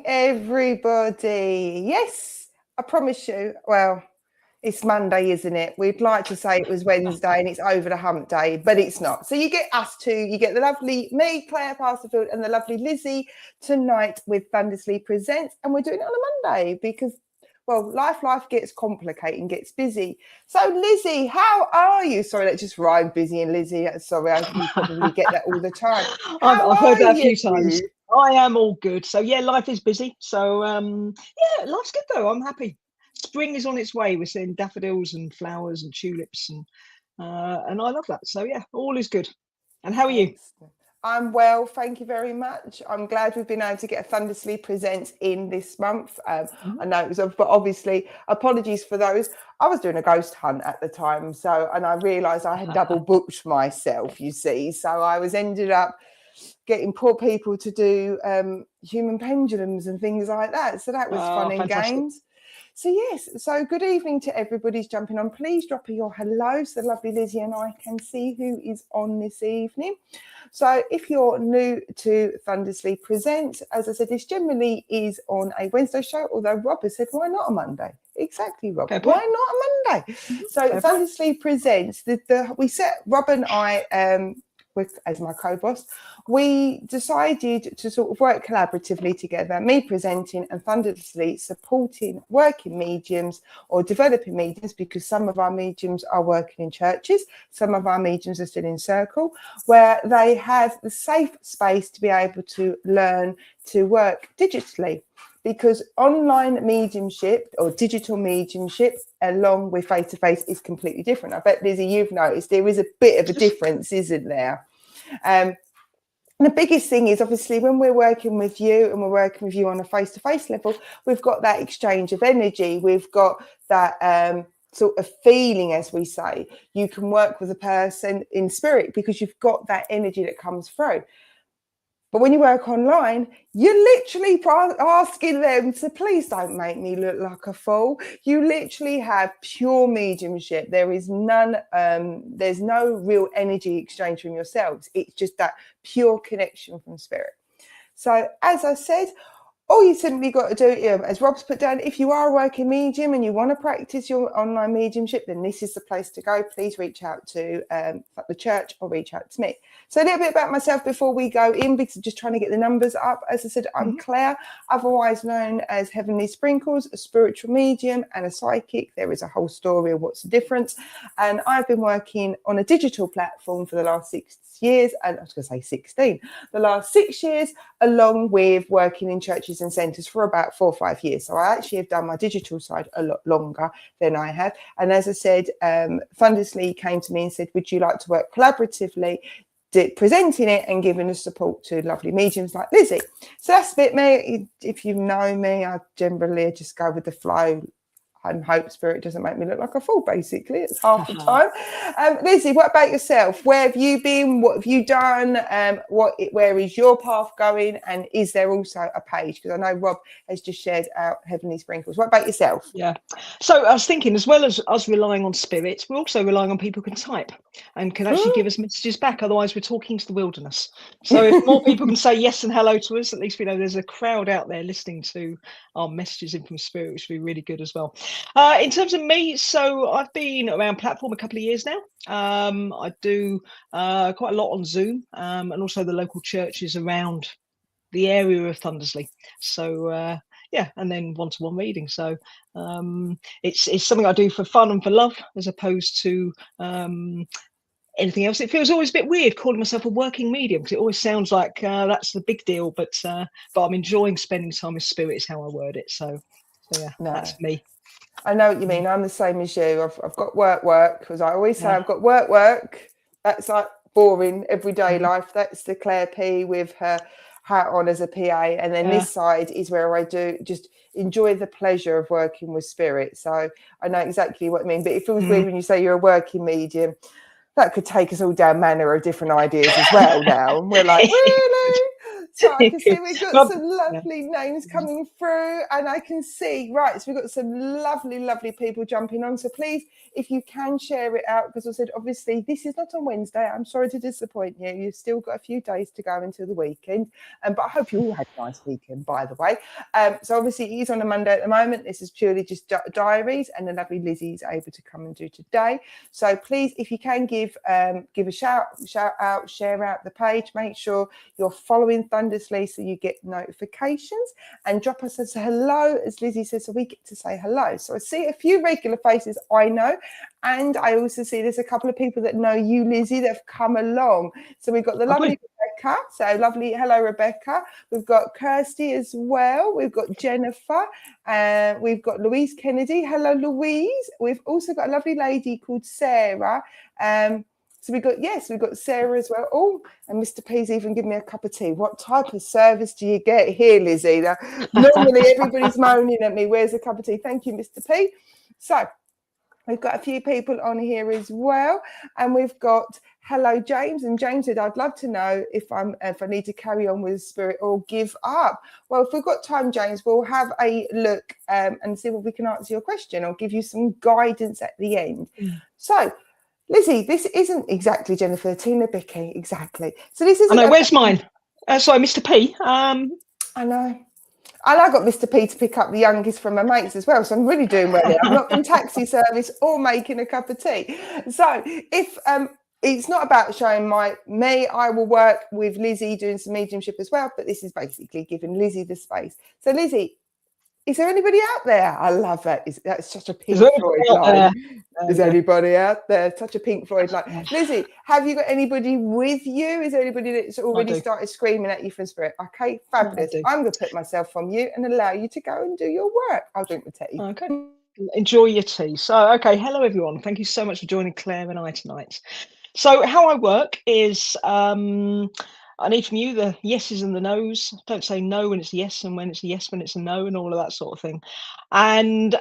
Everybody. Yes, I promise you. Well, it's Monday, isn't it? We'd like to say it was Wednesday and it's over the hump day, but it's not. So you get us two. You get the lovely me, Claire Pasterfield, and the lovely Lizzie tonight with Thundersley Presents. And we're doing it on a Monday because, well, life gets complicated and gets busy. So, Lizzie, how are you? Sorry, that just rhymed, busy and Lizzie. Sorry, you probably get that all the time. I've heard that a few times. I am all good. So, yeah, life is busy. So, yeah, life's good, though. I'm happy. Spring is on its way. We're seeing daffodils and flowers and tulips, and I love that. So, yeah, all is good. And how are you? I'm well, thank you very much. I'm glad we've been able to get a Thundersley Presents in this month. I know it was, but obviously, apologies for those. I was doing a ghost hunt at the time, and I realised I had double booked myself, you see. So I ended up getting poor people to do human pendulums and things like that. So that was fun and games. So yes, so good evening to everybody's jumping on. Please drop your hello so lovely Lizzie and I can see who is on this evening. So if you're new to Thundersley Presents, as I said, this generally is on a Wednesday show, although Rob has said, why not a Monday? Exactly, Rob. Why not a Monday? So Thundersley Presents, we set, Rob and I, as my co-boss, we decided to sort of work collaboratively together, me presenting and Thundersley supporting working mediums or developing mediums, because some of our mediums are working in churches, some of our mediums are still in circle, where they have the safe space to be able to learn to work digitally. Because online mediumship or digital mediumship along with face-to-face is completely different. I bet, Lizzie, you've noticed there is a bit of a difference, isn't there? And the biggest thing is, obviously, when we're working with you and we're working with you on a face-to-face level, we've got that exchange of energy. We've got that sort of feeling, as we say. You can work with a person in spirit because you've got that energy that comes through. But when you work online, you're literally asking them to please don't make me look like a fool. You literally have pure mediumship. There is none, there's no real energy exchange from yourselves. It's just that pure connection from spirit. So as I said, all you simply got to do, as Rob's put down, if you are a working medium and you want to practice your online mediumship, then this is the place to go. Please reach out to the church or reach out to me. So a little bit about myself before we go in, because I'm just trying to get the numbers up. As I said, I'm Claire, otherwise known as Heavenly Sprinkles, a spiritual medium and a psychic. There is a whole story of what's the difference. And I've been working on a digital platform for the last 6 years, and I was going to say 16, the last 6 years, along with working in churches and centres for about 4 or 5 years. So I actually have done my digital side a lot longer than I have. And as I said, Thundersley came to me and said, would you like to work collaboratively, presenting it and giving the support to lovely mediums like Lizzie? So that's a bit me. If you know me, I generally just go with the flow. and hope Spirit doesn't make me look like a fool, basically. It's half the time. Lizzie, what about yourself? Where have you been? What have you done? Where is your path going? And is there also a page? Because I know Rob has just shared out Heavenly Sprinkles. What about yourself? Yeah. So I was thinking, as well as us relying on spirits, we're also relying on people who can type and can actually give us messages back. Otherwise, we're talking to the wilderness. So if more people can say yes and hello to us, at least we know there's a crowd out there listening to our messages in from Spirit, which would be really good as well. In terms of me, so I've been around platform a couple of years now. I do quite a lot on Zoom and also the local churches around the area of Thundersley. So yeah, and then one-to-one reading. So it's something I do for fun and for love, as opposed to anything else. It feels always a bit weird calling myself a working medium, because it always sounds like that's the big deal. But I'm enjoying spending time with Spirit, is how I word it. So yeah, that's me. I know what you mean. I'm the same as you. I've got work, because I always say I've got work. That's like boring everyday life. That's the Claire P with her hat on as a PA, and then this side is where I do just enjoy the pleasure of working with Spirit. So I know exactly what I mean. But it feels weird when you say you're a working medium. That could take us all down manner of different ideas as well now. And we're like, really? So I can see we've got some lovely names coming through, and I can see, right, so we've got some lovely people jumping on. So please, if you can share it out, because I said, obviously, this is not on Wednesday. I'm sorry to disappoint you. You've still got a few days to go until the weekend. But I hope you all had a nice weekend, by the way. So obviously, it is on a Monday at the moment. This is purely just diaries, and the lovely Lizzie is able to come and do today. So please, if you can give a shout out, share out the page, make sure you're following Thundersley so you get notifications, and drop us a hello, as Lizzie says, so we get to say hello. So I see a few regular faces I know, and I also see there's a couple of people that know you, Lizzie, that have come along. So we've got the lovely Rebecca. So lovely, hello Rebecca. We've got Kirsty as well. We've got Jennifer, and we've got Louise Kennedy. Hello Louise. We've also got a lovely lady called Sarah. So we've got Sarah as well. Oh, and Mr. P's even given me a cup of tea. What type of service do you get here, Lizzie? Now, normally everybody's moaning at me. Where's a cup of tea? Thank you, Mr. P. So we've got a few people on here as well. And we've got hello, James. And James said, I'd love to know if I need to carry on with Spirit or give up. Well, if we've got time, James, we'll have a look and see if we can answer your question or give you some guidance at the end. So, Lizzie, this isn't exactly Jennifer, Tina, Bicky, exactly. So this is. I know. Where's mine? Sorry, Mr. P. I know. And I got Mr. P to pick up the youngest from my mates as well. So I'm really doing well here. I'm not in taxi service or making a cup of tea. So if it's not about showing me, I will work with Lizzie doing some mediumship as well. But this is basically giving Lizzie the space. So Lizzie, is there anybody out there? I love that. That's such a Pink Floyd line. Is anybody out there? Such a Pink Floyd line. Lizzie, have you got anybody with you? Is there anybody that's already started screaming at you from Spirit? Okay, fabulous. I'm going to put myself from you and allow you to go and do your work. I'll drink the tea. Okay. Enjoy your tea. So, okay, hello everyone. Thank you so much for joining Claire and I tonight. So how I work is I need from you the yeses and the nos. Don't say no when it's a yes, and when it's a yes when it's a no, and all of that sort of thing. And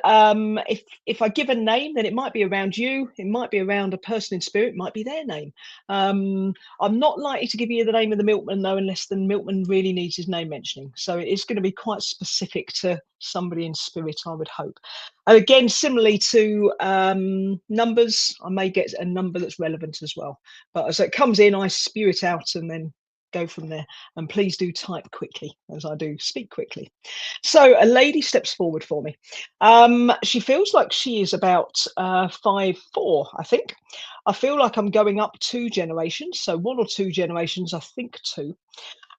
if I give a name, then it might be around you, it might be around a person in spirit, it might be their name. I'm not likely to give you the name of the milkman though, unless the milkman really needs his name mentioning. So it's going to be quite specific to somebody in spirit, I would hope. And again, similarly to numbers, I may get a number that's relevant as well. But as it comes in, I spew it out and then go from there. And please do type quickly, as I do speak quickly. So a lady steps forward for me. She feels like she is about 5'4", I think. I feel like I'm going up 2 generations, so 1 or 2 generations, I think 2.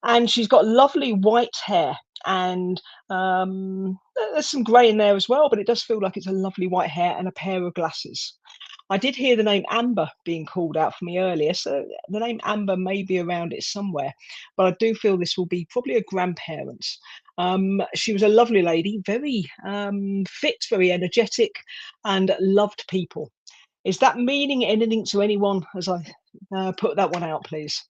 And she's got lovely white hair, and there's some grey in there as well, but it does feel like it's a lovely white hair and a pair of glasses. I did hear the name Amber being called out for me earlier, so the name Amber may be around it somewhere, but I do feel this will be probably a grandparent. She was a lovely lady, very fit, very energetic, and loved people. Is that meaning anything to anyone as I put that one out, please?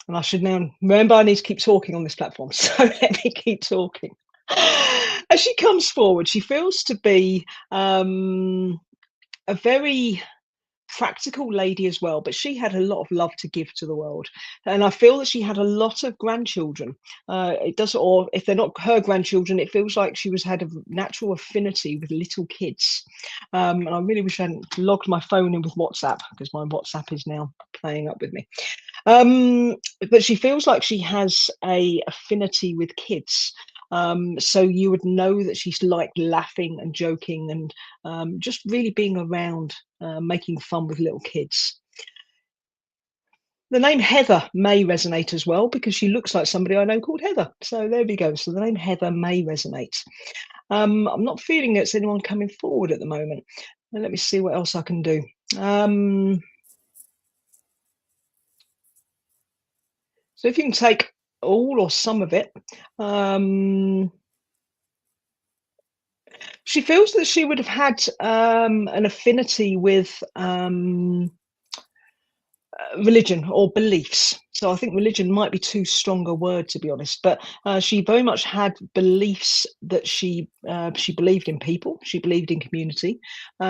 And I should now remember I need to keep talking on this platform, so let me keep talking. As she comes forward, she feels to be a very practical lady as well, but she had a lot of love to give to the world, and I feel that she had a lot of grandchildren. It does, or if they're not her grandchildren, it feels like she had a natural affinity with little kids. And I really wish I hadn't logged my phone in with WhatsApp, because my WhatsApp is now playing up with me. But she feels like she has a affinity with kids. So you would know that she's like laughing and joking and just really being around, making fun with little kids. The name Heather may resonate as well, because she looks like somebody I know called Heather. So there we go. So the name Heather may resonate. I'm not feeling there's anyone coming forward at the moment. Let me see what else I can do. So if you can take all or some of it, she feels that she would have had an affinity with religion or beliefs. So I think religion might be too strong a word, to be honest, but she very much had beliefs that she believed in people, she believed in community,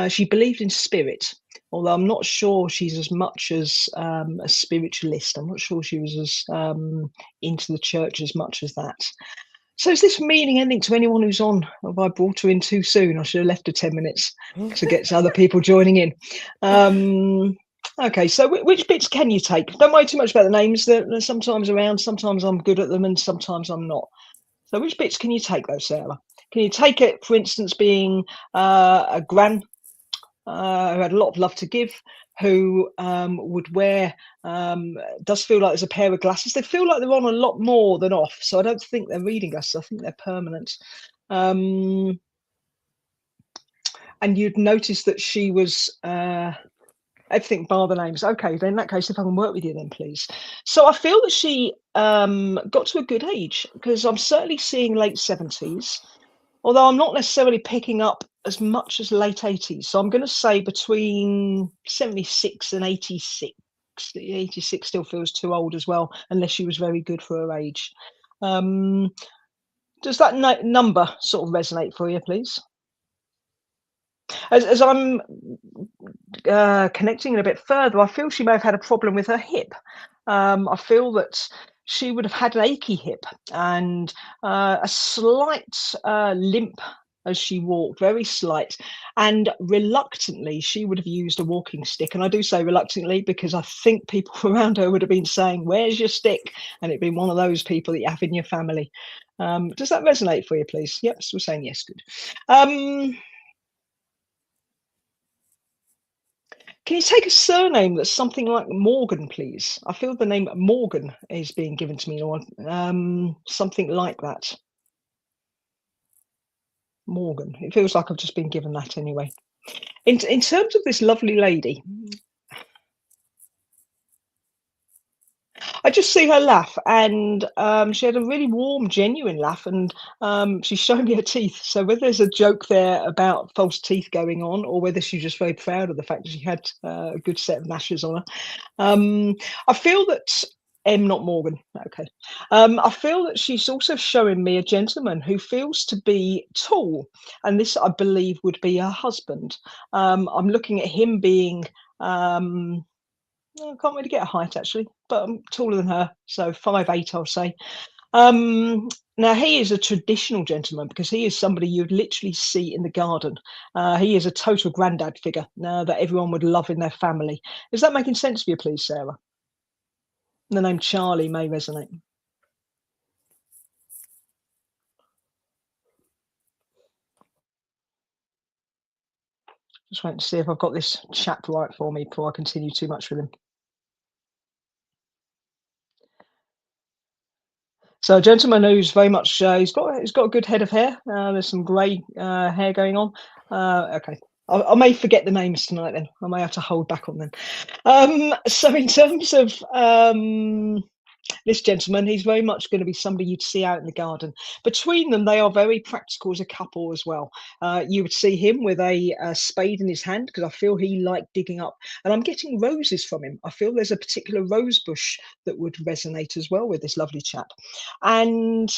she believed in spirit. Although I'm not sure she's as much as a spiritualist. I'm not sure she was as into the church as much as that. So is this meaning anything to anyone who's on? Have I brought her in too soon? I should have left her 10 minutes to get other people joining in. Okay, so which bits can you take? Don't worry too much about the names. They're sometimes around, sometimes I'm good at them, and sometimes I'm not. So which bits can you take, though, Sarah? Can you take it, for instance, being a gran who had a lot of love to give, who would wear, does feel like there's a pair of glasses. They feel like they're on a lot more than off. So I don't think they're reading glasses. I think they're permanent. And you'd notice that she was everything bar the names. Okay, then in that case, if I can work with you then, please. So I feel that she got to a good age, because I'm certainly seeing late 70s, although I'm not necessarily picking up as much as late 80s. So I'm going to say between 76 and 86. 86 still feels too old as well, unless she was very good for her age. Does that number sort of resonate for you, please? As I'm connecting it a bit further, I feel she may have had a problem with her hip. I feel that she would have had an achy hip and a slight limp as she walked, very slight, and reluctantly she would have used a walking stick. And I do say reluctantly because I think people around her would have been saying, "Where's your stick?" And it'd been one of those people that you have in your family. Does that resonate for you, please? Yep, so we're saying yes, good. Can you take a surname that's something like Morgan, please? I feel the name Morgan is being given to me, or something like that. Morgan. It feels like I've just been given that anyway. In terms of this lovely lady, I just see her laugh, and she had a really warm, genuine laugh, and she's showing me her teeth. So whether there's a joke there about false teeth going on, or whether she's just very proud of the fact that she had a good set of gnashes on her, I feel that not Morgan. Okay. I feel that she's also showing me a gentleman who feels to be tall, and this I believe would be her husband. I'm looking at him being. I can't really get a height actually, but I'm taller than her, so 5'8", I'll say. Now he is a traditional gentleman, because he is somebody you'd literally see in the garden. He is a total granddad figure that everyone would love in their family. Is that making sense for you, please, Sarah? The name Charlie may resonate. Just waiting to see if I've got this chap right for me before I continue too much with him. So a gentleman who's very much he's got a good head of hair. There's some grey hair going on. Okay, I may forget the names tonight. Then I may have to hold back on them. So in terms of this gentleman, he's very much going to be somebody you'd see out in the garden. Between them, they are very practical as a couple as well. You would see him with a spade in his hand, because I feel he liked digging up. And I'm getting roses from him. I feel there's a particular rose bush that would resonate as well with this lovely chap. And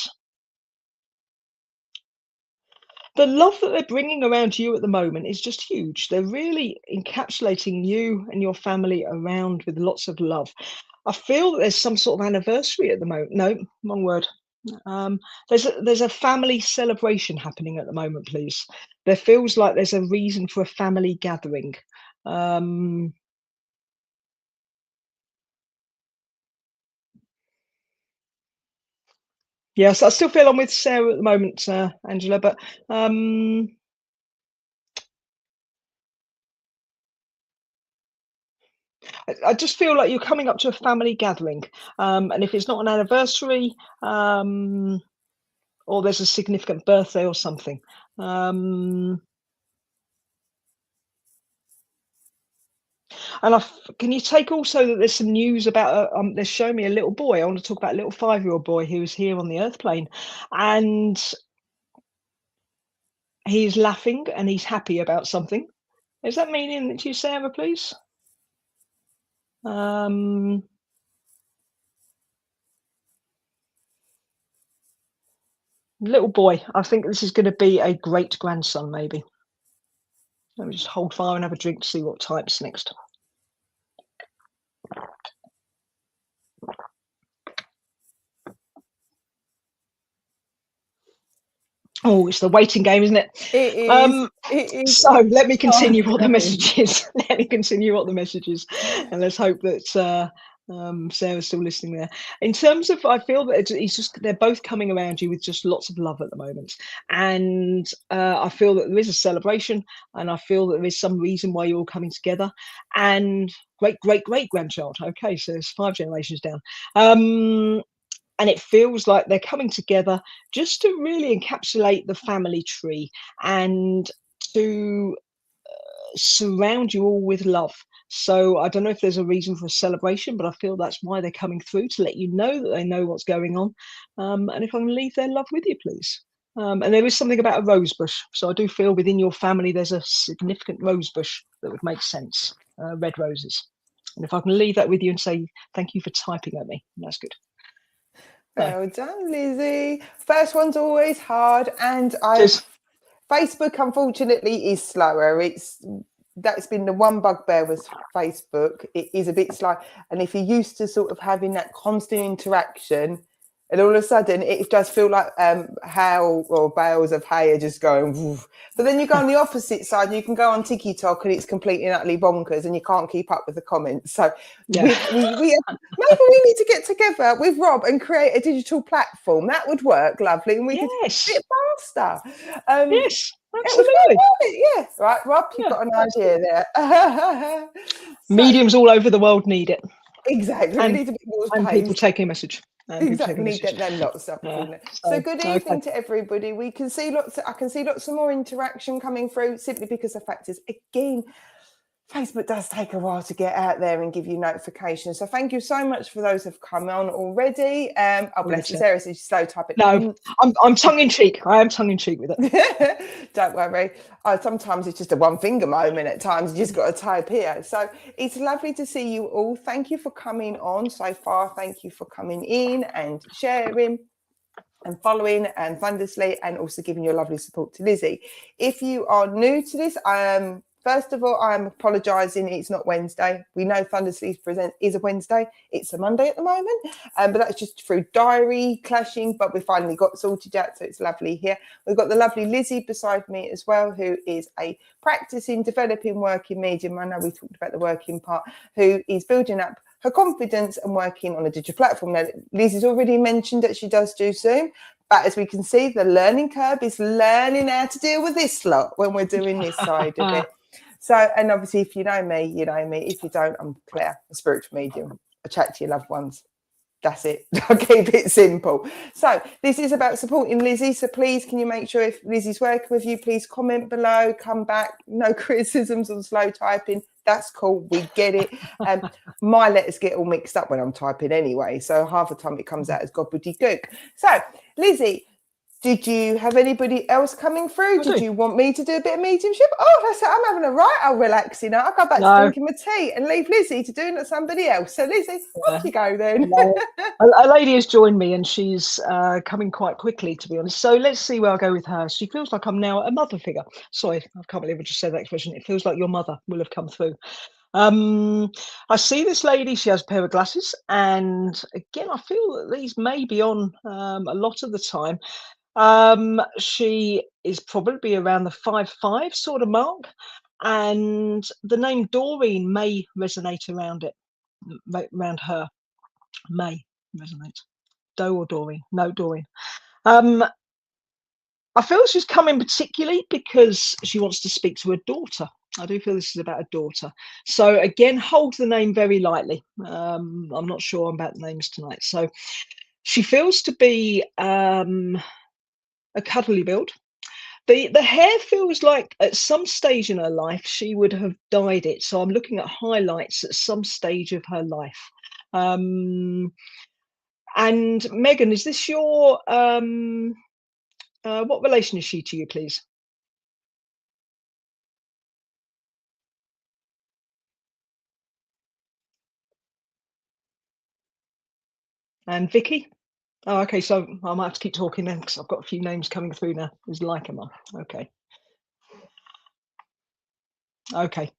the love that they're bringing around you at the moment is just huge. They're really encapsulating you and your family around with lots of love. I feel that there's some sort of anniversary at the moment. No, wrong word. There's a family celebration happening at the moment, please. There feels like there's a reason for a family gathering. Yes, I still feel I'm with Sarah at the moment, Angela, but I just feel like you're coming up to a family gathering, and if it's not an anniversary, or there's a significant birthday or something. And can you take also that there's some news about they're showing me a little boy. I want to talk about a little 5-year-old boy who was here on the Earth plane, and he's laughing and he's happy about something. Is that meaning to you, Sarah, please? Little boy. I think this is going to be a great grandson, maybe. Let me just hold fire and have a drink to see what type's next. Oh, it's the waiting game, isn't it? It is. It is. So let me continue what the message is. Let me continue what the message is, and let's hope that Sarah's still listening there. In terms of, I feel that they're both coming around you with just lots of love at the moment, and I feel that there is a celebration, and I feel that there is some reason why you're all coming together. And great grandchild. Okay, so there's 5 generations down. And it feels like they're coming together just to really encapsulate the family tree and to surround you all with love. So I don't know if there's a reason for a celebration, but I feel that's why they're coming through, to let you know that they know what's going on. And if I can leave their love with you, please. And there is something about a rose bush. So I do feel within your family there's a significant rose bush that would make sense, red roses. And if I can leave that with you and say thank you for typing at me, that's good. Well done, Lizzie. First one's always hard, and Facebook unfortunately is slower. That's been the one bugbear with Facebook. It is a bit slow, and if you're used to sort of having that constant interaction, and all of a sudden it does feel like hail or bales of hay are just going woof. But then you go on the opposite side, you can go on TikTok and it's completely and utterly bonkers and you can't keep up with the comments. So maybe we need to get together with Rob and create a digital platform. That would work lovely, and we could do it faster. Yes, absolutely. Yeah, right, Rob, you've got an idea there. Mediums all over the world need it. Exactly. And people taking a message. Exactly, need them lots of So good evening to everybody. I can see lots of more interaction coming through, simply because the fact is, again, Facebook does take a while to get out there and give you notifications. So thank you so much for those who've come on already. Oh, bless you, Sarah, so you slow type it. No, I'm tongue in cheek. I am tongue in cheek with it. Don't worry. Sometimes it's just a one finger moment. At times you just got to type here. So it's lovely to see you all. Thank you for coming on so far. Thank you for coming in and sharing and following and Thundersley, and also giving your lovely support to Lizzie. If you are new to this, first of all, I'm apologising. It's not Wednesday. We know Thundersley Presents is a Wednesday. It's a Monday at the moment. But that's just through diary clashing. But we finally got sorted out, so it's lovely here. We've got the lovely Lizzie beside me as well, who is a practicing, developing working medium. I know we talked about the working part, who is building up her confidence and working on a digital platform. Now, Lizzie's already mentioned that she does do Zoom. But as we can see, the learning curve is learning how to deal with this lot when we're doing this side of it. So, and obviously, if you know me, you know me. If you don't, I'm Claire, a spiritual medium. I chat to your loved ones. That's it. I'll keep it simple. So this is about supporting Lizzie. So please, can you make sure if Lizzie's working with you, please comment below, come back. No criticisms on slow typing. That's cool. We get it. My letters get all mixed up when I'm typing anyway. So half the time it comes out as gobbledygook. So, Lizzie, Did you have anybody else coming through? I Did do. you want me to do a bit of mediumship? Oh, that's it. I'm having a right old relaxing now. I'll go back to No. drinking my tea and leave Lizzie to doing somebody else. So Lizzie, off you go then. No. A lady has joined me, and she's coming quite quickly, to be honest. So let's see where I'll go with her. She feels like I'm now a mother figure. Sorry, I can't believe I just said that expression. It feels like your mother will have come through. I see this lady. She has a pair of glasses, and again, I feel that these may be on a lot of the time. She is probably around the 5'5" sort of mark, and the name Doreen may resonate around it, around her. May resonate. Doe or Doreen? No, Doreen. I feel she's coming particularly because she wants to speak to her daughter. I do feel this is about a daughter. So again, hold the name very lightly. I'm not sure about the names tonight. So she feels to be a cuddly build. The hair feels like at some stage in her life she would have dyed it. So I'm looking at highlights at some stage of her life. And Megan, is this your what relation is she to you, please? And Vicky? Oh, okay. So I might have to keep talking then because I've got a few names coming through now. Is like a mum. Okay. Okay.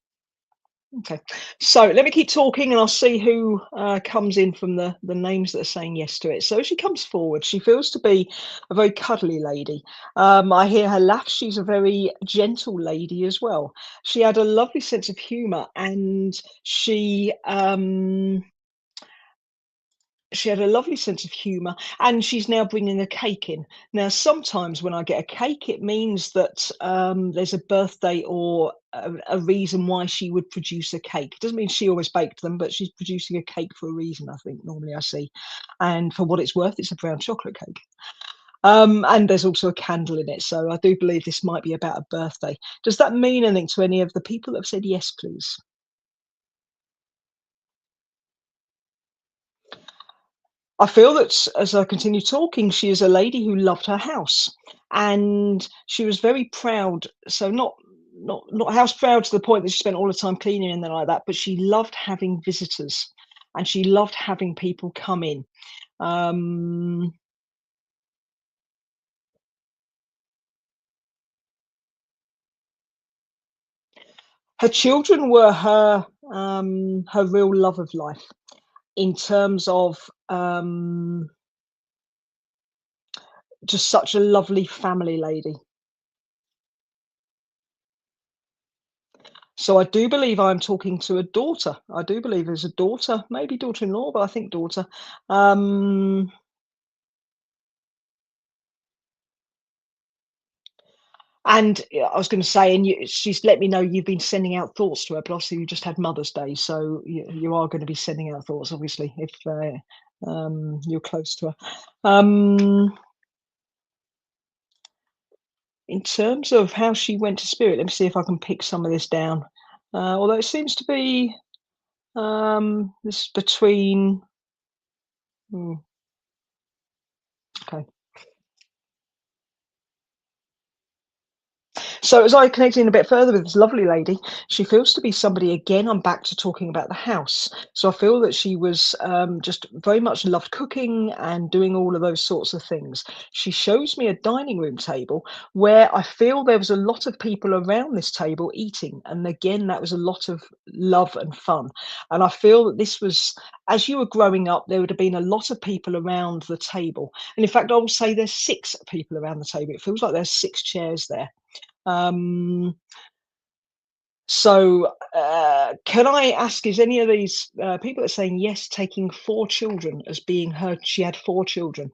Okay. So let me keep talking and I'll see who comes in from the names that are saying yes to it. So she comes forward. She feels to be a very cuddly lady. I hear her laugh. She's a very gentle lady as well. She had a lovely sense of humour, and she had a lovely sense of humour, and she's now bringing a cake in. Now, sometimes when I get a cake, it means that there's a birthday or a reason why she would produce a cake. It doesn't mean she always baked them, but she's producing a cake for a reason, I think, normally I see. And for what it's worth, it's a brown chocolate cake. And there's also a candle in it. So I do believe this might be about a birthday. Does that mean anything to any of the people that have said yes, please? I feel that as I continue talking, she is a lady who loved her house, and she was very proud. So not house proud to the point that she spent all the time cleaning and then like that, but she loved having visitors, and she loved having people come in. Um, Her children were her real love of life in terms of just such a lovely family lady. So I do believe I'm talking to a daughter. I do believe there's a daughter, maybe daughter-in-law, but I think daughter. And I was going to say, and she's let me know you've been sending out thoughts to her, but obviously you just had Mother's Day, so you are going to be sending out thoughts, obviously, if you're close to her. In terms of how she went to spirit, let me see if I can pick some of this down. Although it seems to be this between. Okay. So as I connect in a bit further with this lovely lady, she feels to be somebody, again, I'm back to talking about the house. So I feel that she was just very much loved cooking and doing all of those sorts of things. She shows me a dining room table where I feel there was a lot of people around this table eating. And again, that was a lot of love and fun. And I feel that this was, as you were growing up, there would have been a lot of people around the table. And in fact, I will say there's 6 people around the table. It feels like there's 6 chairs there. So can I ask, is any of these people that are saying yes, taking 4 children as being her, she had 4 children?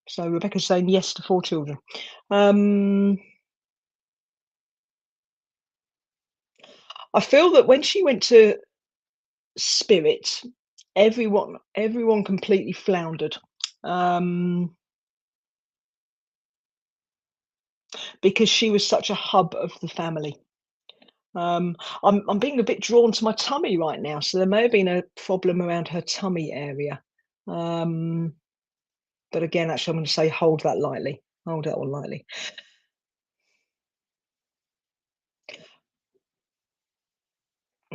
So Rebecca's saying yes to 4 children. I feel that when she went to spirit, everyone completely floundered. Because she was such a hub of the family. I'm being a bit drawn to my tummy right now, so there may have been a problem around her tummy area. But But again, actually, I'm going to say hold that lightly. Hold that one lightly.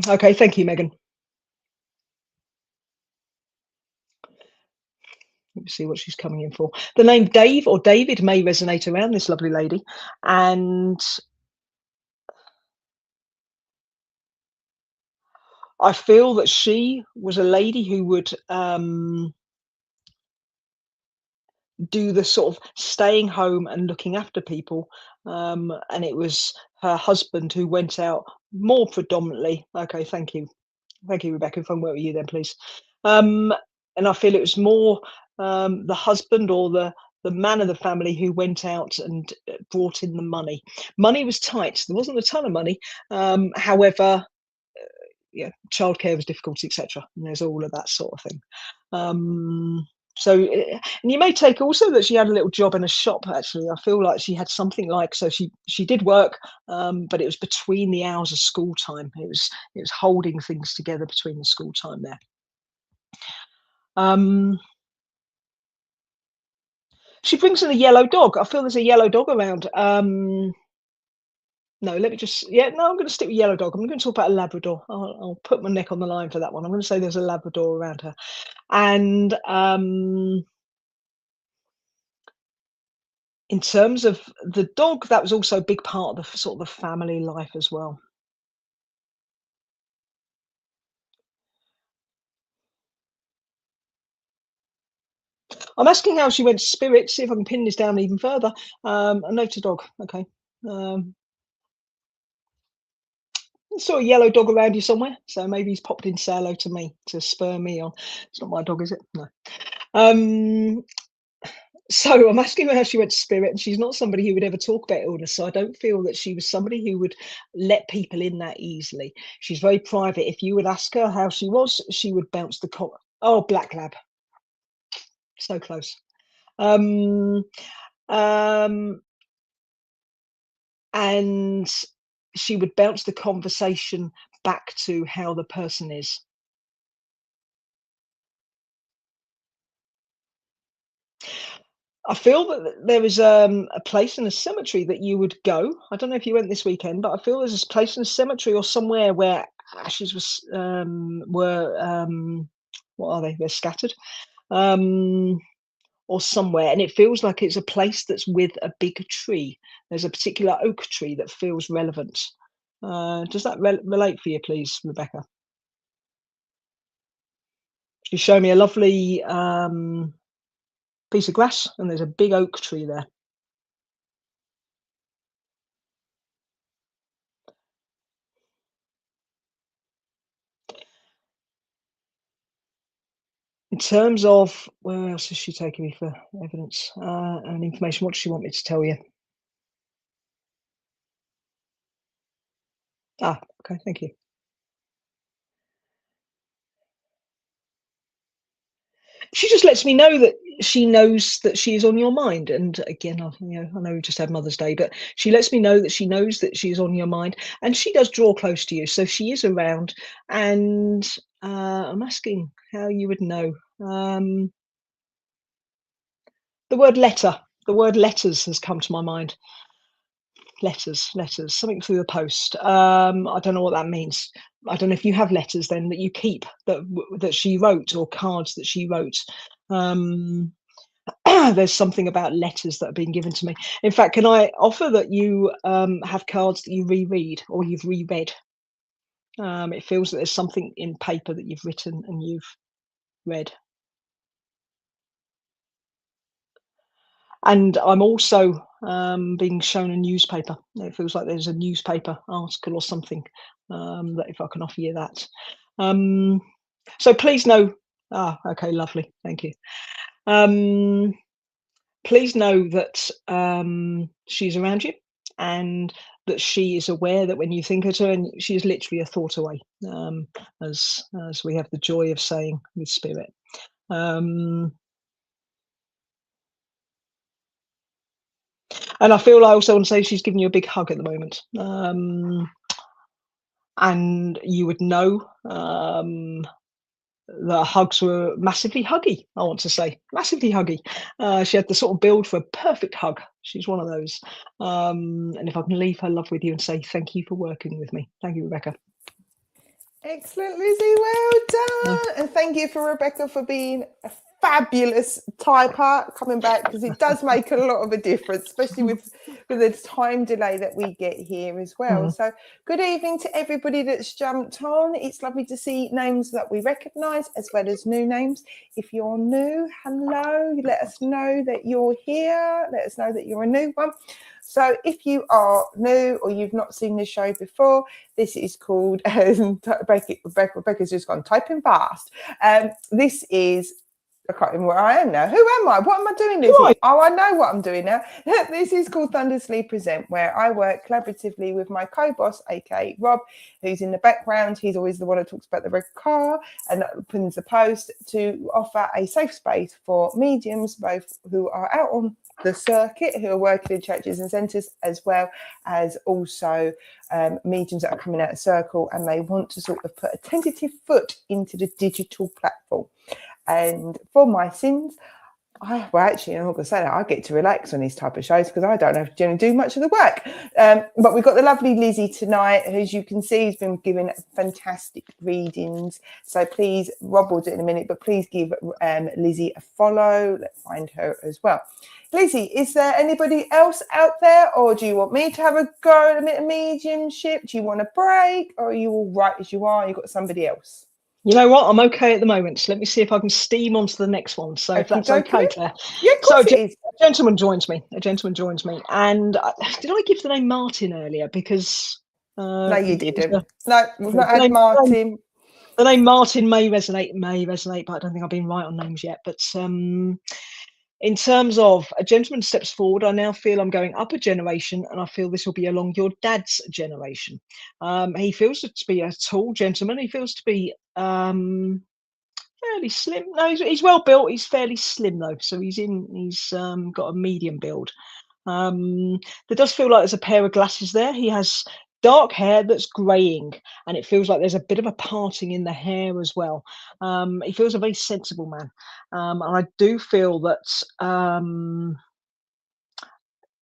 Okay, thank you, Megan. Let me see what she's coming in for. The name Dave or David may resonate around this lovely lady. And I feel that she was a lady who would do the sort of staying home and looking after people. And it was her husband who went out more predominantly. Okay, thank you. Thank you, Rebecca. If I can work with you then, please. And I feel it was more the husband or the man of the family who went out and brought in the money. Money was tight. There wasn't a ton of money. However, yeah, childcare was difficult, etc. And there's all of that sort of thing. So, and you may take also that she had a little job in a shop. Actually, I feel like she had something like, so she did work, but it was between the hours of school time. It was holding things together between the school time there. She brings in a yellow dog. I feel there's a yellow dog around. No, let me just, I'm going to stick with yellow dog. I'm going to talk about a Labrador. I'll put my neck on the line for that one. I'm going to say there's a Labrador around her. And in terms of the dog, that was also a big part of the sort of the family life as well. I'm asking how she went to spirit, see if I can pin this down even further. A noted dog, okay. Saw a yellow dog around you somewhere, so maybe he's popped in to say hello to me, to spur me on. It's not my dog, is it? No. So I'm asking her how she went to spirit, and she's not somebody who would ever talk about illness. So I don't feel that she was somebody who would let people in that easily. She's very private. If you would ask her how she was, she would bounce the collar. Oh, black lab. So close. And she would bounce the conversation back to how the person is. I feel that there is a place in a cemetery that you would go. I don't know if you went this weekend, but I feel there's a place in a cemetery or somewhere where ashes were what are they? They're scattered, or somewhere, and it feels like it's a place that's with a big tree. There's a particular oak tree that feels relevant. Does that relate for you, please, Rebecca? You show me a lovely piece of grass, and there's a big oak tree there. In terms of where else is she taking me for evidence and information? What does she want me to tell you? Okay, thank you. She just lets me know that she knows that she is on your mind. And again, I know we just had Mother's Day, but she lets me know that she knows that she is on your mind, and she does draw close to you. So she is around, and I'm asking how you would know. The word letter, the word letters has come to my mind. Letters, something through the post. I don't know what that means. I don't know if you have letters then that you keep that she wrote, or cards that she wrote. There's something about letters that have been given to me. In fact, can I offer that you have cards that you reread or you've reread? It feels that there's something in paper that you've written and you've read. And I'm also being shown a newspaper. It feels like there's a newspaper article or something, that if I can offer you that. So please know, okay, lovely, thank you. Please know that she's around you, and that she is aware that when you think of her, and she is literally a thought away, as we have the joy of saying with spirit. And I feel I also want to say she's giving you a big hug at the moment. And you would know the hugs were massively huggy, I want to say. Massively huggy. She had the sort of build for a perfect hug. She's one of those. And if I can leave her love with you and say thank you for working with me. Thank you, Rebecca. Excellent, Lizzie. Well done. And thank you for Rebecca for being a fabulous typer coming back, because it does make a lot of a difference, especially with the time delay that we get here as well. So good evening to everybody that's jumped on. It's lovely to see names that we recognise as well as new names. If you're new, hello, let us know that you're here. Let us know that you're a new one. So if you are new or you've not seen the show before, this is called, Rebecca's just gone typing fast. This is, I can't remember where I am now. Who am I? What am I doing, Lizzie? Oh, I know what I'm doing now. This is called Thundersley Present, where I work collaboratively with my co-boss, aka Rob, who's in the background. He's always the one who talks about the red car and opens the post, to offer a safe space for mediums, both who are out on the circuit, who are working in churches and centres, as well as also mediums that are coming out of circle and they want to sort of put a tentative foot into the digital platform. And for my sins, I'm not going to say that, I get to relax on these type of shows because I don't have to generally do much of the work. But we've got the lovely Lizzie tonight, who, as you can see, has been giving fantastic readings. So please, Rob will do it in a minute, but please give Lizzie a follow. Let's find her as well. Lizzie, is there anybody else out there, or do you want me to have a go at a bit of mediumship? Do you want a break, or are you all right as you are? You've got somebody else? You know what? I'm okay at the moment. So let me see if I can steam onto the next one. So if that's okay, Claire. Yeah, of course it is. A gentleman joins me. And did I give the name Martin earlier? Because no, you didn't. No, we've not had Martin. The name Martin may resonate, but I don't think I've been right on names yet. But in terms of a gentleman steps forward, I now feel I'm going up a generation, and I feel this will be along your dad's generation. He feels to be a tall gentleman. He feels to be fairly slim. No, he's well built. He's fairly slim though, so he's got a medium build. There does feel like there's a pair of glasses there. He has dark hair that's greying, and it feels like there's a bit of a parting in the hair as well. He feels a very sensible man, and I do feel that am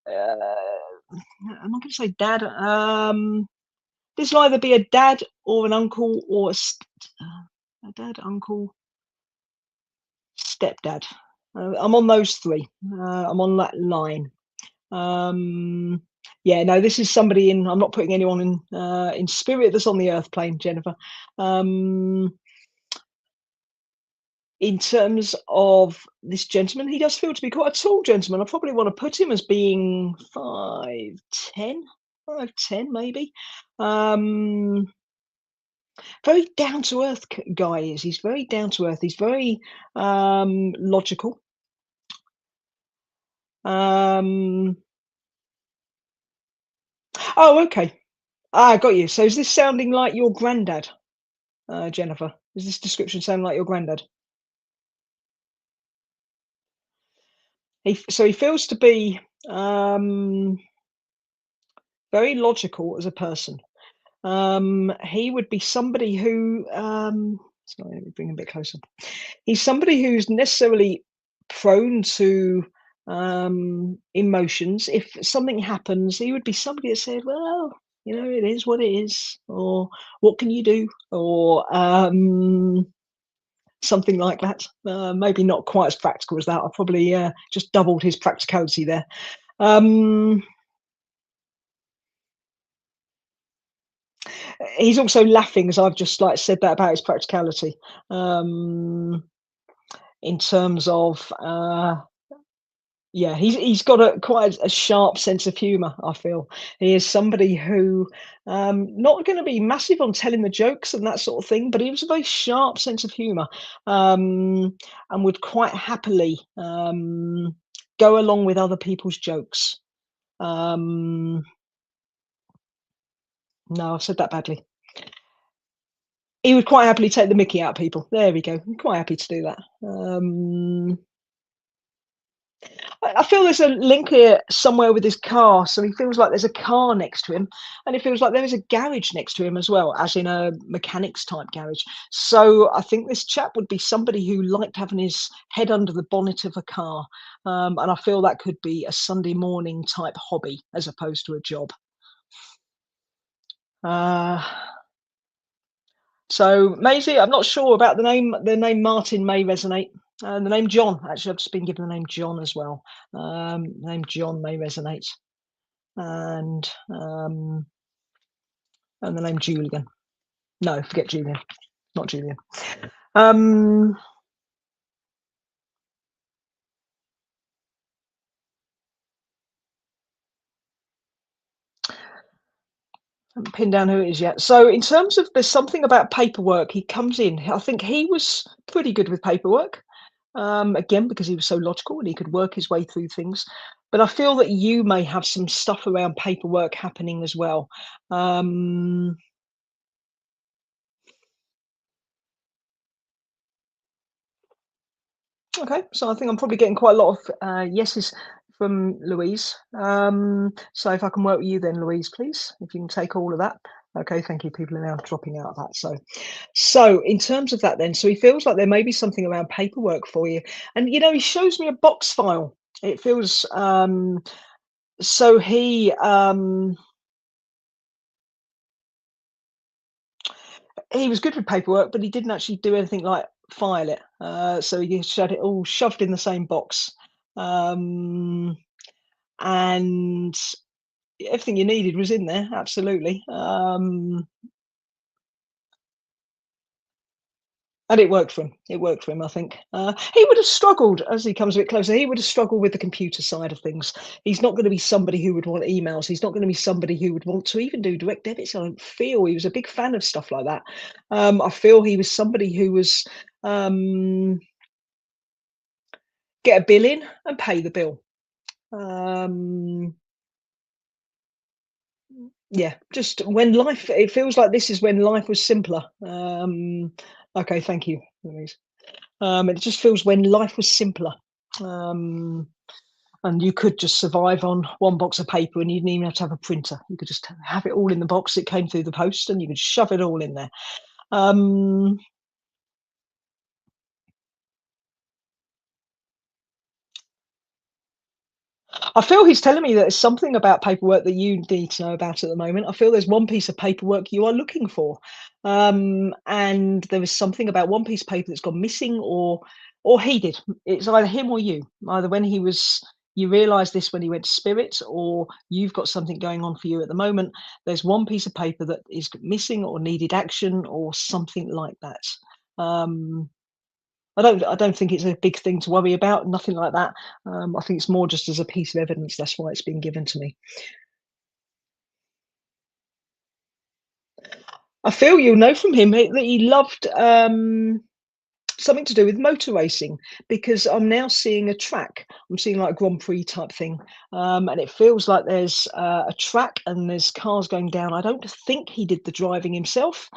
I going to say dad? This will either be a dad or an uncle, or a dad, uncle, stepdad. I'm on those three. I'm on that line. Yeah, no, this is somebody I'm not putting anyone in spirit that's on the earth plane, Jennifer. In terms of this gentleman, he does feel to be quite a tall gentleman. I probably want to put him as being 5'10", maybe. Very down to earth guy is. He's very down to earth. He's very logical. Oh, okay. I got you. So is this sounding like your granddad, Jennifer? Is this description sounding like your granddad? So he feels to be very logical as a person. He would be somebody who, sorry, let me bring him a bit closer. He's somebody who's necessarily prone to emotions. If something happens, he would be somebody that said, well, you know, it is what it is, or what can you do, or something like that. Maybe not quite as practical as that. I probably just doubled his practicality there. He's also laughing as I've just said that about his practicality. In terms of yeah, he's got quite a sharp sense of humour. I feel he is somebody who not going to be massive on telling the jokes and that sort of thing, but he has a very sharp sense of humour, and would quite happily go along with other people's jokes. No, I've said that badly. He would quite happily take the mickey out of people. There we go. I'm quite happy to do that. I feel there's a link here somewhere with his car. So he feels like there's a car next to him, and it feels like there is a garage next to him as well, as in a mechanics type garage. So I think this chap would be somebody who liked having his head under the bonnet of a car. And I feel that could be a Sunday morning type hobby as opposed to a job. So Maisie, I'm not sure about the name. The name Martin may resonate. The name John, actually, I've just been given the name John as well. The name John may resonate, and the name Julian. No, forget Julian. Not Julian. Haven't pinned down who it is yet. So in terms of, there's something about paperwork. He comes in. I think he was pretty good with paperwork. Again, because he was so logical and he could work his way through things. But I feel that you may have some stuff around paperwork happening as well. Okay, so I think I'm probably getting quite a lot of yeses from Louise. So if I can work with you then, Louise, please, if you can take all of that. Okay, thank you. People are now dropping out of that. So in terms of that then, so he feels like there may be something around paperwork for you. And, you know, he shows me a box file. It feels, so he was good with paperwork, but he didn't actually do anything like file it. So he just had it all shoved in the same box. And everything you needed was in there, absolutely. And it worked for him. It worked for him, I think. He would have struggled, as he comes a bit closer, he would have struggled with the computer side of things. He's not going to be somebody who would want emails. He's not going to be somebody who would want to even do direct debits. I don't feel he was a big fan of stuff like that. I feel he was somebody who was get a bill in and pay the bill. Yeah, just when life, it feels like this is when life was simpler. Okay, thank you, Louise. It just feels when life was simpler. And you could just survive on one box of paper and you didn't even have to have a printer. You could just have it all in the box. It came through the post and you could shove it all in there. I feel he's telling me that there's something about paperwork that you need to know about at the moment. I feel there's one piece of paperwork you are looking for. And there is something about one piece of paper that's gone missing, or he did. It's either him or you. Either when he was, you realised this when he went to spirit, or you've got something going on for you at the moment. There's one piece of paper that is missing or needed action or something like that. I don't think it's a big thing to worry about, nothing like that. I think it's more just as a piece of evidence. That's why it's been given to me. I feel you'll know from him that he loved something to do with motor racing, because I'm now seeing a track. I'm seeing like a Grand Prix type thing, and it feels like there's a track and there's cars going down. I don't think he did the driving himself.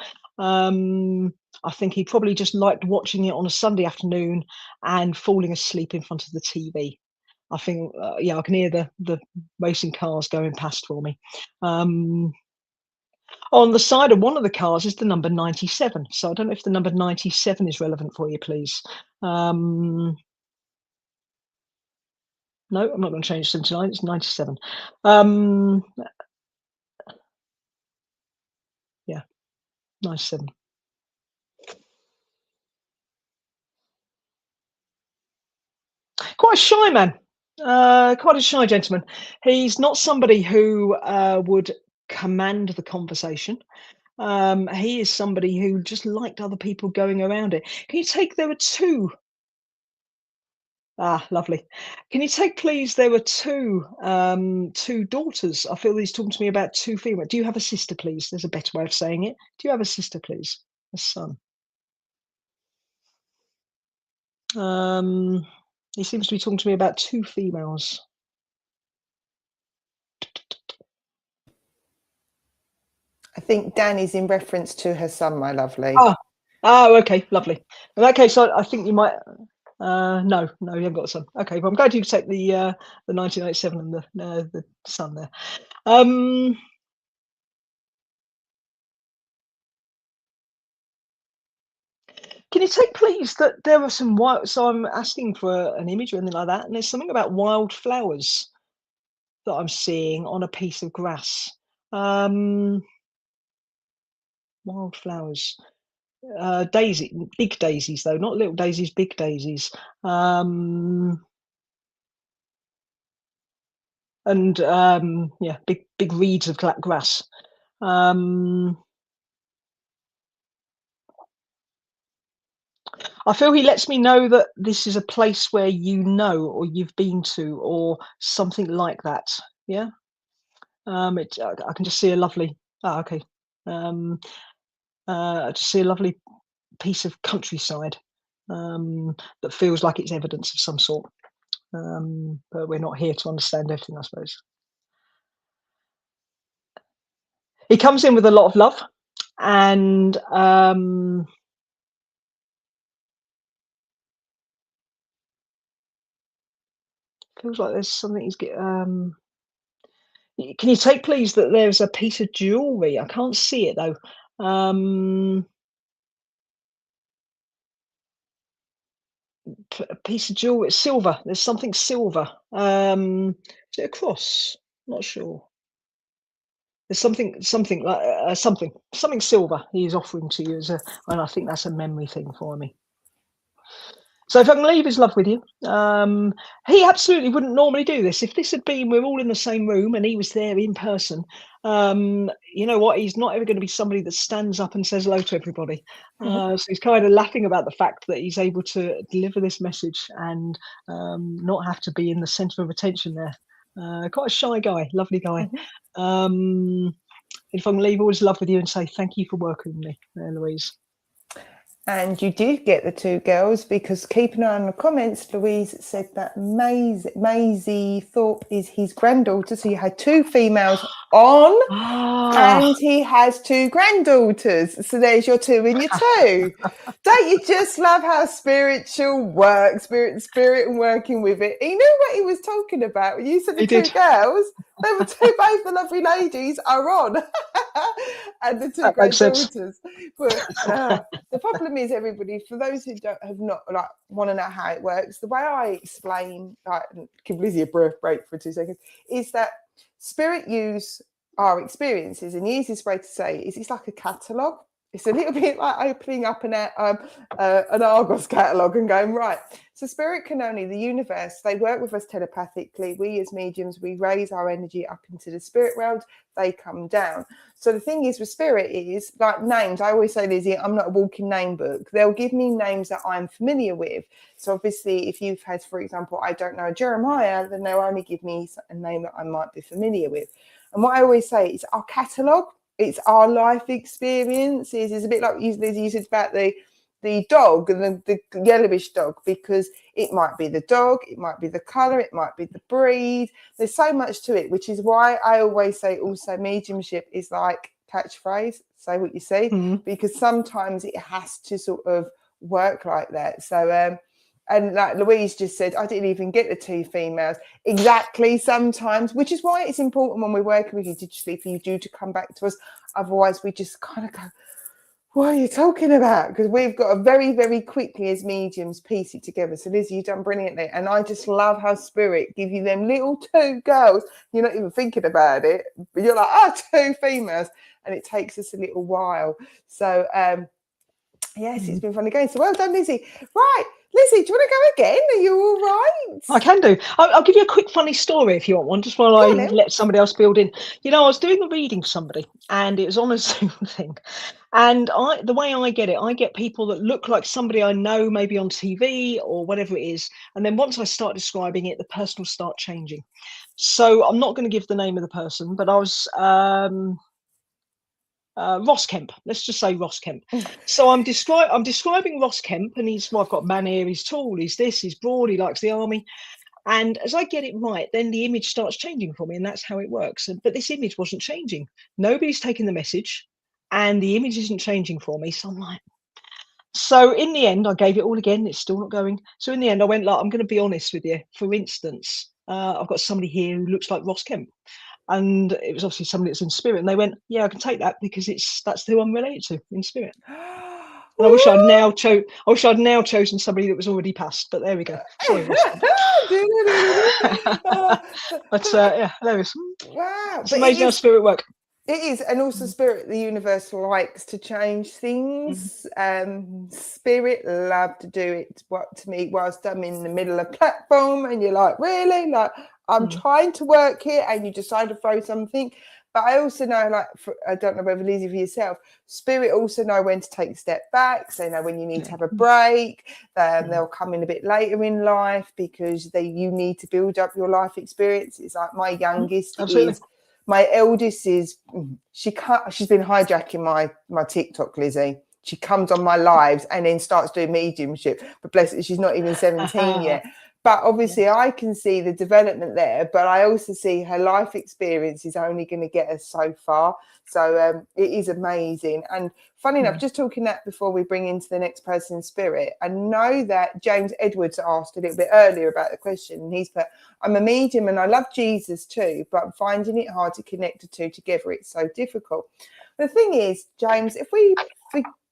I think he probably just liked watching it on a Sunday afternoon and falling asleep in front of the TV. I think, yeah, I can hear the racing cars going past for me. On the side of one of the cars is the number 97. So I don't know if the number 97 is relevant for you, please. No, I'm not going to change 79. It's 97. Yeah, 97. Quite a shy man. Quite a shy gentleman. He's not somebody who would command the conversation. He is somebody who just liked other people going around it. Can you take, there were two. Ah, lovely. Can you take, please, there were two daughters. I feel he's talking to me about two female. Do you have a sister, please? There's a better way of saying it. Do you have a sister, please? A son. He seems to be talking to me about two females. I think Danny's in reference to her son, my lovely. Oh, okay, lovely. In that case, I think you might. No, you haven't got a son. Okay, but I'm glad you take the 1987 and the sun there. Can you take, please, that there are some wild? So I'm asking for an image or anything like that, and there's something about wild flowers that I'm seeing on a piece of grass. Wild flowers, daisy, big daisies though, not little daisies, big daisies. And yeah, big reeds of grass. I feel he lets me know that this is a place where you know, or you've been to, or something like that. Yeah. I can just see a lovely. Oh, okay. I just see a lovely piece of countryside that feels like it's evidence of some sort. But we're not here to understand everything, I suppose. He comes in with a lot of love, and feels like there's something he's get. Can you take, please, that there's a piece of jewelry? I can't see it though. A piece of jewelry, silver. There's something silver. Is it a cross? Not sure. There's something like something silver he's offering to you and I think that's a memory thing for me. So if I can leave his love with you, he absolutely wouldn't normally do this. If this had been, we're all in the same room and he was there in person, you know what? He's not ever going to be somebody that stands up and says hello to everybody. So he's kind of laughing about the fact that he's able to deliver this message and not have to be in the centre of attention there. Quite a shy guy, lovely guy. If I can leave all his love with you and say thank you for working with me there, Louise. And you did get the two girls, because keep an eye on the comments. Louise said that Maisie Thorpe is his granddaughter. So you had two females on, and he has two granddaughters. So there's your two and your two. Don't you just love how spiritual works, spirit and working with it? He knew what he was talking about. When you said the two girls, they were both the lovely ladies are on. And the two granddaughters. But the problem is, everybody, for those who have not want to know how it works, the way I explain, give Lizzie a break for 2 seconds, is that spirit use our experiences, and the easiest way to say it is it's like a catalogue. It's a little bit like opening up an Argos catalogue and going, right, so spirit can only, the universe, they work with us telepathically. We as mediums, we raise our energy up into the spirit world, they come down. So the thing is with spirit is, like names, I always say, Lizzie, I'm not a walking name book. They'll give me names that I'm familiar with. So obviously, if you've had, for example, I don't know Jeremiah, then they'll only give me a name that I might be familiar with. And what I always say is our catalogue, it's our life experiences. It's a bit like you said about the dog and the yellowish dog, because it might be the dog, it might be the colour, it might be the breed. There's so much to it, which is why I always say also mediumship is like catchphrase, say what you see, because sometimes it has to sort of work like that. So and like Louise just said, I didn't even get the two females. Exactly, sometimes, which is why it's important when we're working with you digitally for you to come back to us. Otherwise, we just kind of go, what are you talking about? Because we've got to very, very quickly as mediums piece it together. So Lizzie, you've done brilliantly. And I just love how spirit give you them little two girls. You're not even thinking about it, but you're like, two females. And it takes us a little while. So, yes, it's been fun again. So well done, Lizzie. Right. Lizzie, do you want to go again? Are you all right? I can do. I'll give you a quick funny story if you want one, just while I let somebody else build in. You know, I was doing a reading for somebody and it was on a Zoom thing. And the way I get people that look like somebody I know, maybe on TV or whatever it is. And then once I start describing it, the person will start changing. So I'm not going to give the name of the person, but I was... Ross Kemp. Let's just say Ross Kemp. So I'm describing Ross Kemp, and I've got man hair, he's tall, he's this, he's broad, he likes the army. And as I get it right, then the image starts changing for me, and that's how it works. But this image wasn't changing. Nobody's taking the message, and the image isn't changing for me. So I'm like, So in the end, I gave it all again. It's still not going. So in the end, I went like, I'm going to be honest with you. For instance, I've got somebody here who looks like Ross Kemp, and it was obviously somebody that's in spirit. And they went, yeah, I can take that because that's who I'm related to in spirit. And I wish I'd now chosen somebody that was already passed. But there we go. Sorry, Ross. But yeah, there is. Wow. It's amazing how spirit work. It is, and also spirit, the universe likes to change things. Spirit love to do it to me whilst I'm in the middle of platform, and you're like, really? Like, I'm trying to work here, and you decide to throw something. But I also know, like, I don't know whether Lizzie for yourself, spirit also know when to take a step back. So they know when you need to have a break. They'll come in a bit later in life because you need to build up your life experience. It's like my youngest is. My eldest is, she's been hijacking my TikTok, Lizzie. She comes on my lives and then starts doing mediumship. But bless her, she's not even 17 yet. But obviously I can see the development there, but I also see her life experience is only going to get us so far. So it is amazing. And funny enough, just talking that before we bring into the next person in spirit, I know that James Edwards asked a little bit earlier about the question, and he's put, I'm a medium and I love Jesus too, but I'm finding it hard to connect the two together. It's so difficult. The thing is, James, if we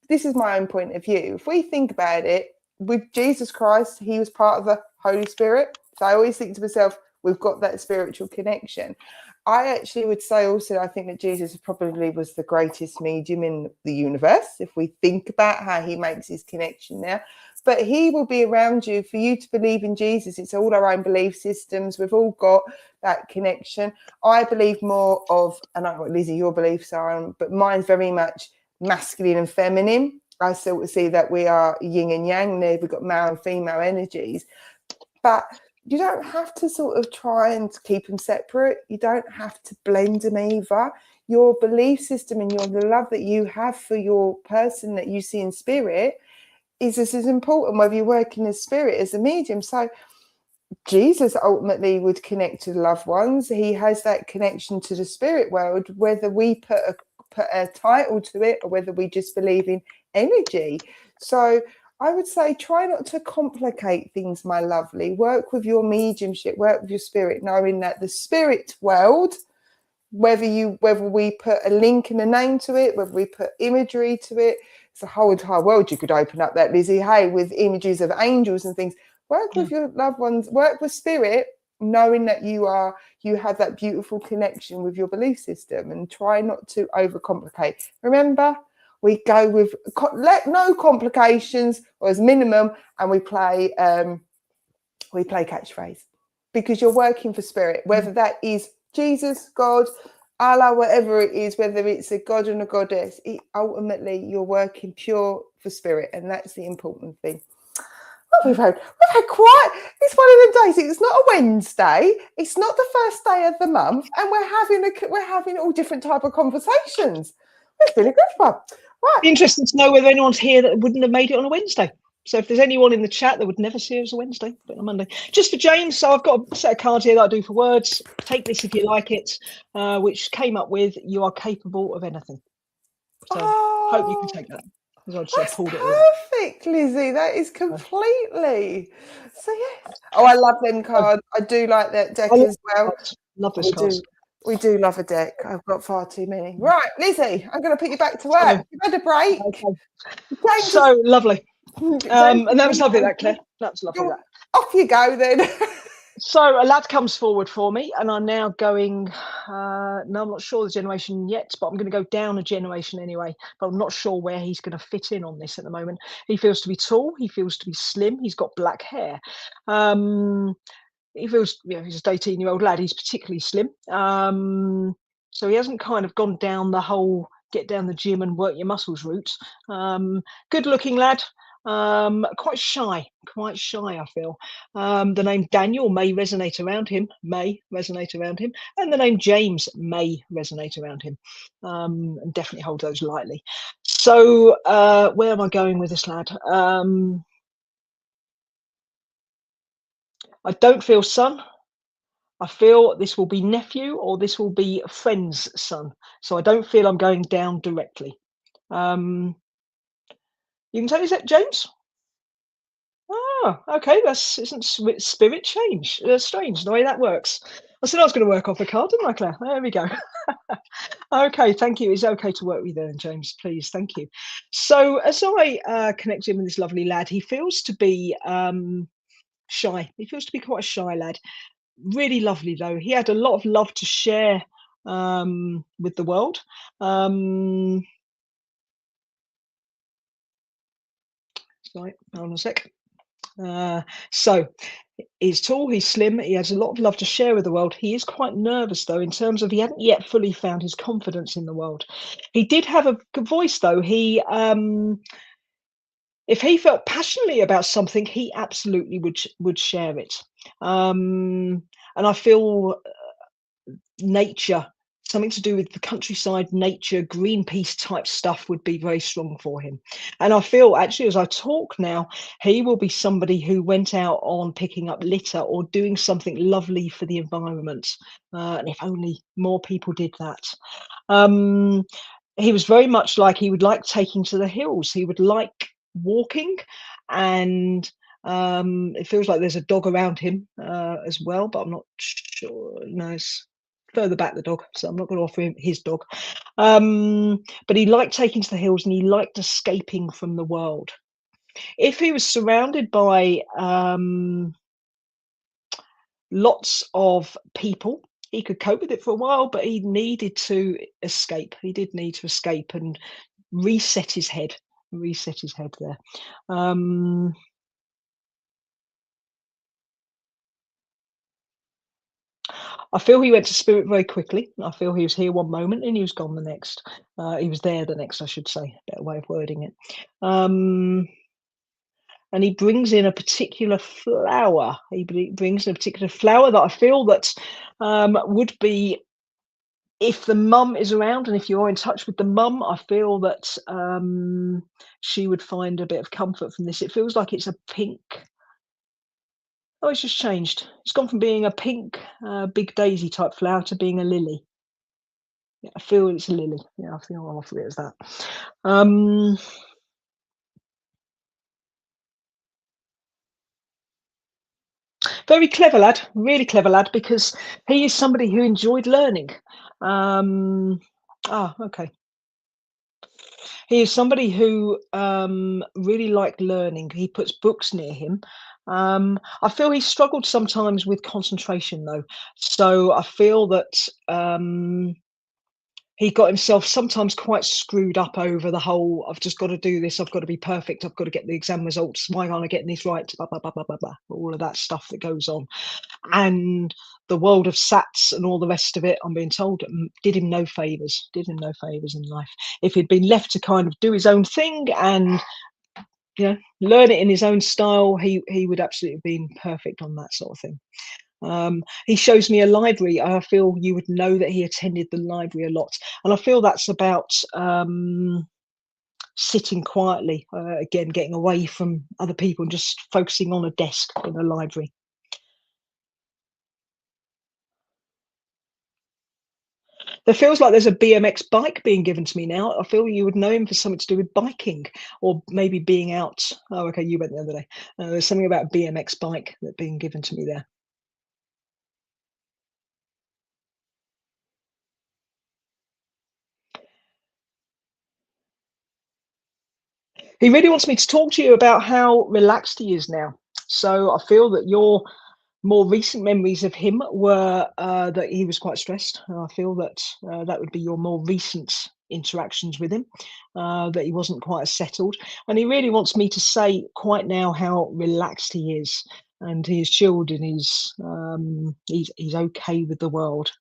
this is my own point of view, if we think about it, with Jesus Christ, he was part of the Holy Spirit. So I always think to myself, we've got that spiritual connection. I actually would say also, I think that Jesus probably was the greatest medium in the universe, if we think about how he makes his connection there. But he will be around you for you to believe in Jesus. It's all our own belief systems. We've all got that connection. I believe more of, and I don't know what, Lizzie, your beliefs are, but mine's very much masculine and feminine. I sort of see that we are yin and yang there. We've got male and female energies. But you don't have to sort of try and keep them separate. You don't have to blend them either. Your belief system and the love that you have for your person that you see in spirit is just as important, whether you're working as spirit as a medium. So Jesus ultimately would connect to the loved ones. He has that connection to the spirit world, whether we put a title to it or whether we just believe in energy. So I would say try not to complicate things, my lovely. Work with your mediumship, work with your spirit, knowing that the spirit world, whether we put a link and a name to it, whether we put imagery to it, it's a whole entire world you could open up that, Lizzie, hey, with images of angels and things. Work with your loved ones, work with spirit, knowing that you have that beautiful connection with your belief system, and try not to overcomplicate. Remember, we go with no complications, or as minimum, and we play catchphrase, because you're working for spirit, whether that is Jesus, God, Allah, whatever it is, whether it's a god and a goddess, ultimately you're working pure for spirit, and that's the important thing. Oh, we've had quite. It's one of them days. It's not a Wednesday. It's not the first day of the month, and we're having all different type of conversations. It's been a good one. Right. Interesting to know whether anyone's here that wouldn't have made it on a Wednesday. So if there's anyone in the chat that would never see it as a Wednesday, but on a Monday. Just for James, so I've got a set of cards here that I do for words. Take this if you like it, which came up with, you are capable of anything. So hope you can take that. That's perfect, Lizzie. That is completely. So yeah. Oh, I love them cards. I do like that deck as well. Love this cards. We do love a deck. I've got far too many. Right, Lizzie, I'm going to put you back to work. You've had a break. Okay. So lovely. And that was lovely, that, Claire. That was lovely. Off you go then. So a lad comes forward for me, and I'm now going, no, I'm not sure the generation yet, but I'm going to go down a generation anyway, but I'm not sure where he's going to fit in on this at the moment. He feels to be tall. He feels to be slim. He's got black hair. He feels, he's a 18-year-old lad. He's particularly slim. So he hasn't kind of gone down the whole get down the gym and work your muscles route. Good looking lad. Quite shy, I feel. The name Daniel may resonate around him, and the name James may resonate around him, and definitely hold those lightly. So where am I going with this lad? I don't feel son. I feel this will be nephew, or this will be a friend's son. So I don't feel I'm going down directly. You can tell, is that James? Oh, okay. Isn't spirit change strange the way that works? I said I was going to work off a card, didn't I, Claire? There we go. Okay, thank you. It's okay to work with you, James. Please, thank you. So, as I connect him with this lovely lad, he feels to be shy. He feels to be quite a shy lad. Really lovely, though. He had a lot of love to share with the world. Right, hold on a sec. So he's tall, he's slim, he has a lot of love to share with the world. He is quite nervous, though, in terms of he hadn't yet fully found his confidence in the world. He did have a good voice, though. He if he felt passionately about something, he absolutely would share it. And I feel nature, something to do with the countryside, nature, Greenpeace type stuff would be very strong for him. And I feel actually, as I talk now, he will be somebody who went out on picking up litter or doing something lovely for the environment. And if only more people did that. He was very much like, he would like taking to the hills. He would like walking, and it feels like there's a dog around him as well, but I'm not sure. No, it's further back, the dog, so I'm not going to offer him his dog. But he liked taking to the hills, and he liked escaping from the world. If he was surrounded by lots of people, he could cope with it for a while, but he needed to escape. He did need to escape and reset his head there. I feel he went to spirit very quickly. I feel he was here one moment and he was gone the next. He was there the next, I should say, better way of wording it. And he brings in a particular flower. He brings in a particular flower that I feel that would be, if the mum is around and if you're in touch with the mum, I feel that she would find a bit of comfort from this. It feels like it's a pink. Oh, it's just changed. It's gone from being a pink big daisy type flower to being a lily. Yeah, I feel it's a lily. Yeah, I think I'll offer it as that. Very clever lad, really clever lad, because he is somebody who enjoyed learning. Okay. He is somebody who really liked learning. He puts books near him. I feel he struggled sometimes with concentration, though. So I feel that he got himself sometimes quite screwed up over the whole, I've just got to do this, I've got to be perfect, I've got to get the exam results, why aren't I getting this right, blah, blah, blah, blah, blah, blah, all of that stuff that goes on. And the world of SATs and all the rest of it, I'm being told, did him no favours in life. If he'd been left to kind of do his own thing and learn it in his own style, he would absolutely have been perfect on that sort of thing. He shows me a library. I feel you would know that he attended the library a lot, and I feel that's about sitting quietly, again, getting away from other people and just focusing on a desk in a library. There feels like there's a BMX bike being given to me now. I feel you would know him for something to do with biking or maybe being out. Oh, okay, you went the other day. There's something about a BMX bike that being given to me there. He really wants me to talk to you about how relaxed he is now. So I feel that your more recent memories of him were that he was quite stressed. I feel that that would be your more recent interactions with him, that he wasn't quite as settled. And he really wants me to say quite now how relaxed he is, and he is chilled, and he's okay with the world.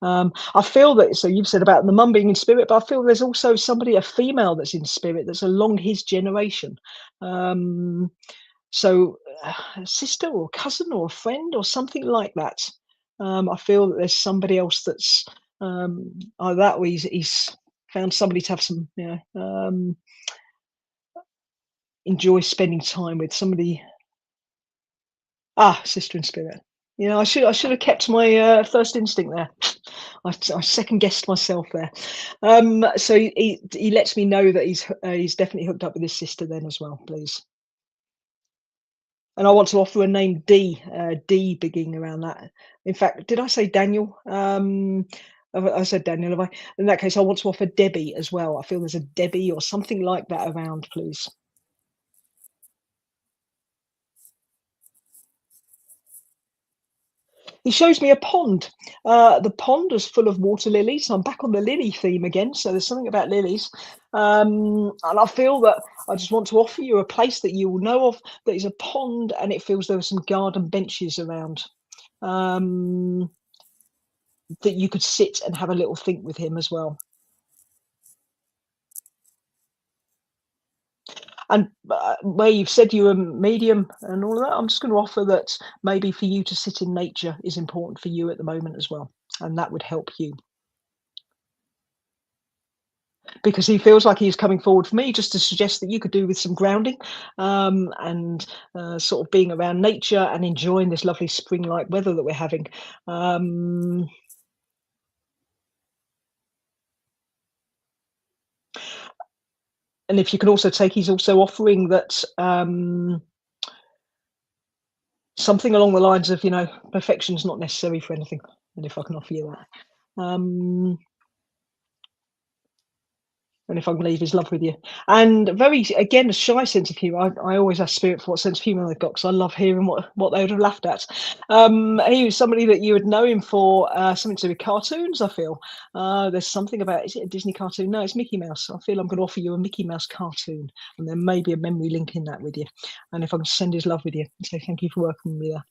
I feel that, so you've said about the mum being in spirit, but I feel there's also somebody, a female, that's in spirit that's along his generation. So a sister or a cousin or a friend or something like that. I feel that there's somebody else that's that, or he's found somebody to have some, enjoy spending time with, somebody. Sister in spirit. You know, I should have kept my first instinct there. I second guessed myself there. So he lets me know that he's definitely hooked up with his sister then as well, please. And I want to offer a name D beginning around that. In fact, did I say Daniel? I said Daniel, have I? In that case, I want to offer Debbie as well. I feel there's a Debbie or something like that around, please. He shows me a pond. The pond is full of water lilies. I'm back on the lily theme again. So there's something about lilies. And I feel that I just want to offer you a place that you will know of that is a pond, and it feels there are some garden benches around that you could sit and have a little think with him as well. And where you've said you're a medium and all of that, I'm just going to offer that maybe for you to sit in nature is important for you at the moment as well. And that would help you. Because he feels like he's coming forward for me just to suggest that you could do with some grounding and sort of being around nature and enjoying this lovely spring-like weather that we're having. And if you can also take, he's also offering that something along the lines of, you know, perfection's not necessary for anything. And if I can offer you that. And if I can leave his love with you. And very, again, a shy sense of humour. I always ask Spirit for what sense of humour they've got, because I love hearing what they would have laughed at. He was somebody that you would know him for something to do with cartoons, I feel. There's something about, is it a Disney cartoon? No, it's Mickey Mouse. I feel I'm going to offer you a Mickey Mouse cartoon, and there may be a memory link in that with you. And if I can send his love with you and say thank you for working with me there.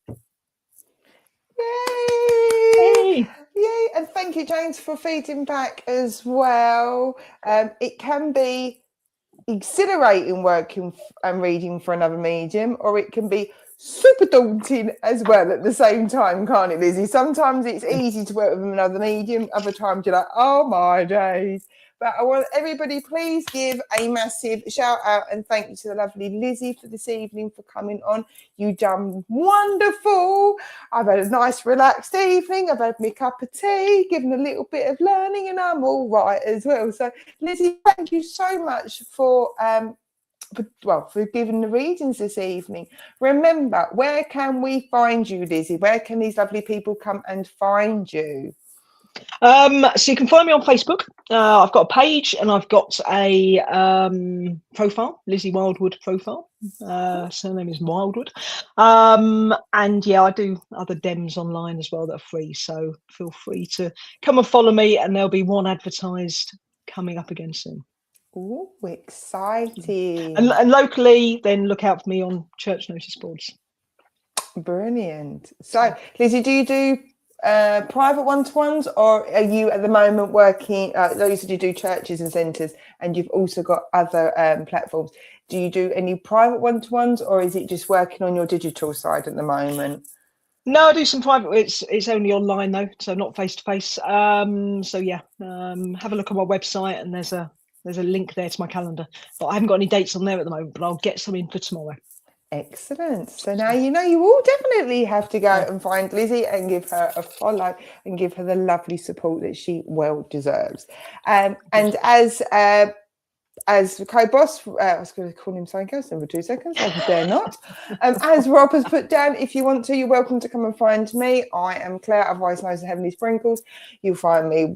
Yay! Yay! And thank you, James, for feeding back as well. It can be exhilarating working and reading for another medium, or it can be super daunting as well at the same time, can't it, Lizzie? Sometimes it's easy to work with another medium, other times you're like, oh my days. But I want everybody, please give a massive shout out and thank you to the lovely Lizzie for this evening, for coming on. You done wonderful. I've had a nice relaxed evening. I've had my cup of tea, given a little bit of learning, and I'm all right as well. So Lizzie, thank you so much for giving the readings this evening. Remember, where can we find you, Lizzie? Where can these lovely people come and find you? So you can find me on Facebook. I've got a page and I've got a profile, Lizzie Wildwood profile. Surname is Wildwood. And yeah, I do other dems online as well that are free. So feel free to come and follow me, and there'll be one advertised coming up again soon. Oh, exciting. And locally, then look out for me on church notice boards. Brilliant. So Lizzie, do you do private one-to-ones, or are you at the moment working, you said you do churches and centres, and you've also got other platforms. Do you do any private one-to-ones, or is it just working on your digital side at the moment? No, I do some private. It's only online though, so not face-to-face. So yeah, have a look on my website, and there's a link there to my calendar, but I haven't got any dates on there at the moment, but I'll get some in for tomorrow. Excellent. So now you know you will definitely have to go and find Lizzie and give her a follow and give her the lovely support that she well deserves. And as co-boss, I was going to call him something else in 2 seconds. I dare not. As Rob has put down, if you want to, you're welcome to come and find me. I am Claire, otherwise known as Heavenly Sprinkles. You'll find me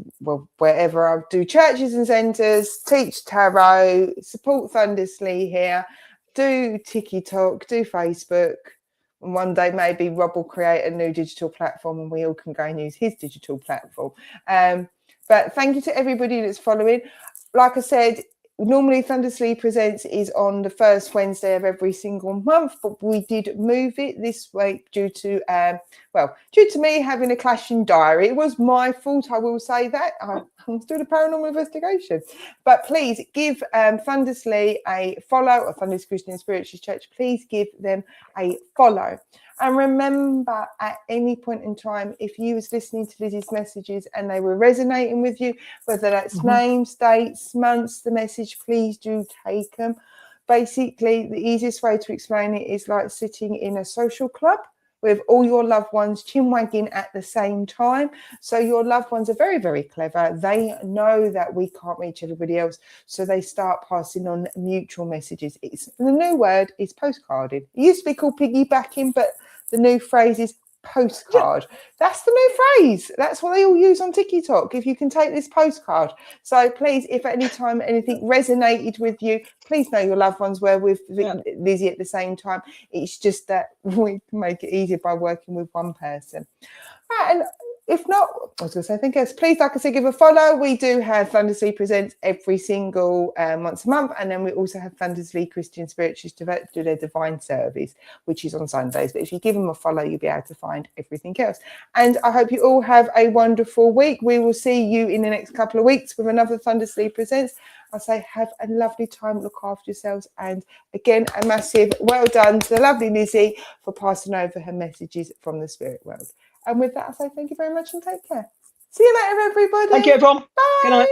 wherever I do churches and centres, teach tarot, support Thundersley here, do TikTok, do Facebook. And one day maybe Rob will create a new digital platform and we all can go and use his digital platform. But thank you to everybody that's following. Like I said, normally Thundersley Presents is on the first Wednesday of every single month, but we did move it this week due to me having a clashing diary. It was my fault, I will say that. I'm still a paranormal investigation. But please give Thundersley a follow, or Thundersley Christian Spiritualist Church. Please give them a follow. And remember, at any point in time, if you was listening to Lizzie's messages and they were resonating with you, whether that's names, dates, months, the message, please do take them. Basically, the easiest way to explain it is like sitting in a social club. with all your loved ones chin-wagging at the same time. So your loved ones are very, very clever. They know that we can't reach everybody else, so they start passing on mutual messages. The new word is postcarding. It used to be called piggybacking, but the new phrase is postcard. That's the new phrase. That's what they all use on TikTok. If you can take this postcard. So please, if at any time anything resonated with you, please know your loved ones were with Lizzie at the same time. It's just that we can make it easier by working with one person. Right, and if not, I was going to say, anything else, please, like I said, give a follow. We do have Thundersley Presents every single once a month. And then we also have Thundersley Christian Spiritualists do their divine service, which is on Sundays. But if you give them a follow, you'll be able to find everything else. And I hope you all have a wonderful week. We will see you in the next couple of weeks with another Thundersley Presents. I say have a lovely time, look after yourselves, and again a massive well done to the lovely Lizzie for passing over her messages from the spirit world. And with that, I say thank you very much and take care. See you later, everybody. Thank you, everyone. Bye. Good night.